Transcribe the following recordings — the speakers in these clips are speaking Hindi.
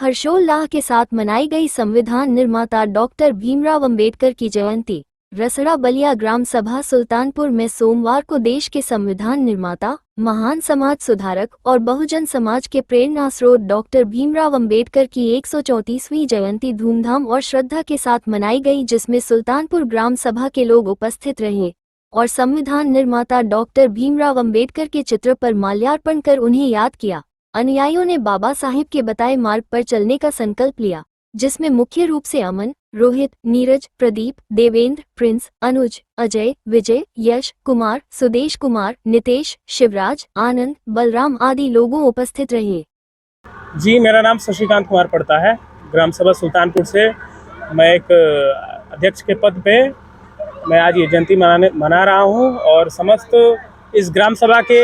हर्षोल्लास के साथ मनाई गई संविधान निर्माता डॉक्टर भीमराव अंबेडकर की जयंती। रसड़ा बलिया ग्राम सभा सुल्तानपुर में सोमवार को देश के संविधान निर्माता, महान समाज सुधारक और बहुजन समाज के प्रेरणा स्रोत डॉक्टर भीमराव अंबेडकर की 134वीं जयंती धूमधाम और श्रद्धा के साथ मनाई गई, जिसमें सुल्तानपुर ग्राम सभा के लोग उपस्थित रहे और संविधान निर्माता डॉक्टर भीमराव अंबेडकर के चित्र पर माल्यार्पण कर उन्हें याद किया। अनुयायियों ने बाबा साहिब के बताए मार्ग पर चलने का संकल्प लिया, जिसमें मुख्य रूप से अमन, रोहित, नीरज, प्रदीप, देवेंद्र, प्रिंस, अनुज, अजय, विजय, यश कुमार, सुदेश कुमार, नितेश, शिवराज, आनंद, बलराम आदि लोगों उपस्थित रहे। जी, मेरा नाम शशिकांत कुमार पड़ता है। ग्राम सभा सुल्तानपुर से मैं एक अध्यक्ष के पद पे मैं आज ये जयंती मना रहा हूँ और समस्त इस ग्राम सभा के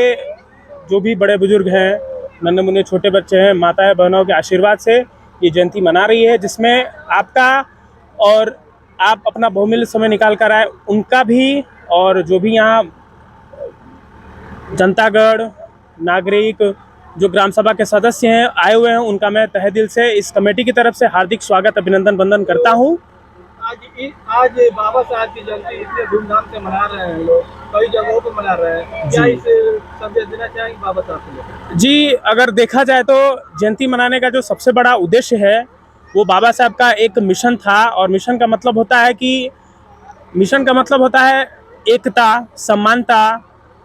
जो भी बड़े बुजुर्ग हैं, नन्हे मुन्ने छोटे बच्चे हैं, माताएं बहनों के आशीर्वाद से ये जयंती मना रही है, जिसमें आपका और आप अपना बहुमूल्य समय निकाल कर आए उनका भी, और जो भी यहाँ जनतागण नागरिक जो ग्राम सभा के सदस्य हैं आए हुए हैं, उनका मैं तहे दिल से इस कमेटी की तरफ से हार्दिक स्वागत अभिनंदन वंदन करता हूँ। आज बाबा साहब की जयंती इतने धूमधाम से मना रहे हैं लोग, कई जगहों पे मना रहे हैं, क्या इस संदेश देना चाहेंगे बाबा साहब को? जी, अगर देखा जाए तो जयंती मनाने का जो सबसे बड़ा उद्देश्य है वो बाबा साहब का एक मिशन था, और मिशन का मतलब होता है एकता, समानता,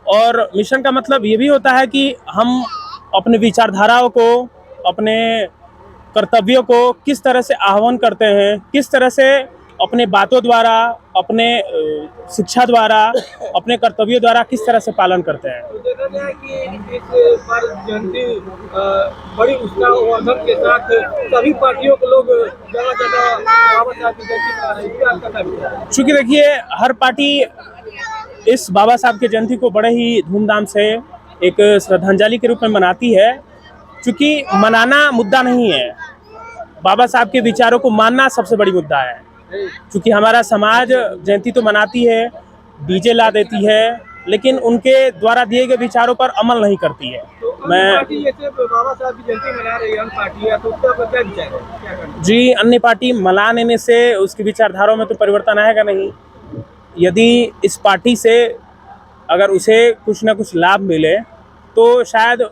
और मिशन का मतलब ये भी होता है कि हम अपने विचारधाराओं को, अपने कर्तव्यों को किस तरह से आह्वान करते हैं, किस तरह से अपने बातों द्वारा, अपने शिक्षा द्वारा, अपने कर्तव्यों द्वारा किस तरह से पालन करते हैं। तो देखा जाए कि इस बार जयंती बड़ी उत्साह के साथ सभी पार्टियों के लोग जगह बाबा साहब की जयंती मना रहे हैं। चूँकि देखिए, हर पार्टी इस बाबा साहब की जयंती को बड़े ही धूमधाम से एक श्रद्धांजलि के रूप में मनाती है। चूँकि मनाना मुद्दा नहीं है, बाबा साहब के विचारों को मानना सबसे बड़ी मुद्दा है। क्योंकि हमारा समाज जयंती तो मनाती है, डीजे ला देती है, लेकिन उनके द्वारा दिए गए विचारों पर अमल नहीं करती है। तो पार्टी जैसे बाबा साहब की जयंती मना रही है, अन्य पार्टी है, तो उसका क्या विचार है, क्या करना? जी, अन्य पार्टी मनाने से उसकी विचारधाराओं में तो परिवर्तन आएगा नहीं। यदि इस पार्टी से अगर उसे कुछ ना कुछ लाभ मिले तो शायद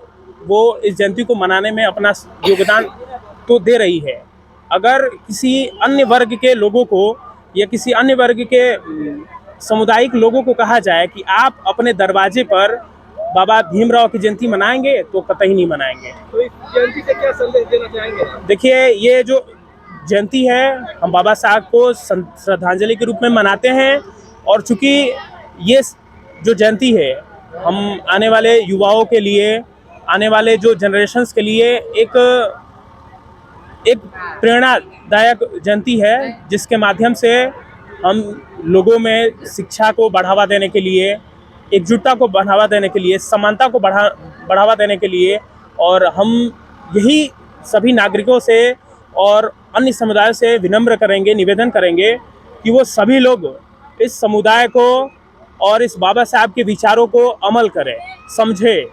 वो इस जयंती को मनाने में अपना योगदान तो दे रही है। अगर किसी अन्य वर्ग के लोगों को या किसी अन्य वर्ग के सामुदायिक लोगों को कहा जाए कि आप अपने दरवाजे पर बाबा भीमराव की जयंती मनाएंगे, तो कतई नहीं मनाएंगे। तो इस जयंती से क्या संदेश देना चाहेंगे? देखिए, ये जो जयंती है हम बाबा साहब को श्रद्धांजलि के रूप में मनाते हैं, और चूँकि ये जो जयंती है हम आने वाले युवाओं के लिए, आने वाले जो जनरेशन्स के लिए एक प्रेरणादायक जयंती है, जिसके माध्यम से हम लोगों में शिक्षा को बढ़ावा देने के लिए, एकजुटता को बढ़ावा देने के लिए, समानता को बढ़ावा देने के लिए, और हम यही सभी नागरिकों से और अन्य समुदायों से निवेदन करेंगे कि वो सभी लोग इस समुदाय को और इस बाबा साहब के विचारों को अमल करें, समझें